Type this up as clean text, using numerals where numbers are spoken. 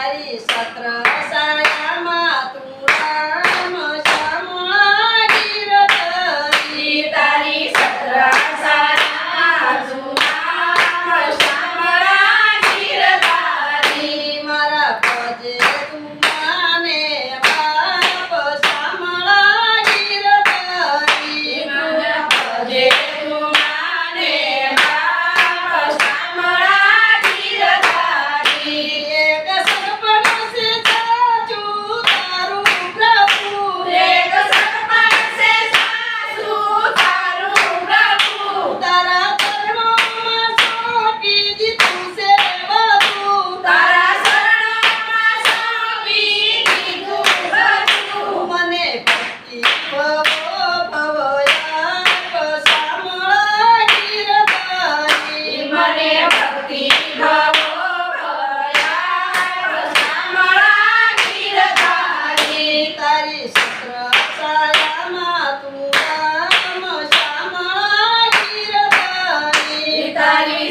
તારી સત્ર સાયામાં તું રામ શ્યામળા ગીરધારી તારી સત્ર સાયામાં તું રામ શ્યામળા ગીરધારી મારા પજે તું માને બાપ શ્યામળા ગીરધારી મારા પજે તું માને બાપ શ્યામળા ગીરધારી એક સપન સે સાચું તારું પ્રભુ એક સપન સે સાસુ તારું પ્રભુ તારા ચરણોમાં સોંપી દીધું છે બધું તારા શરણોમાં સોંપી દીધું બધું મને ભક્તિ ભવો ભવયાપ શ્યામળા ગીરધારી મને ભક્તિ ભાવો ભયાપ શ્યામળા ગીરધારી તારી સત્ર સાયામાં તું રામ શ્યામળા ગીરધારી તારી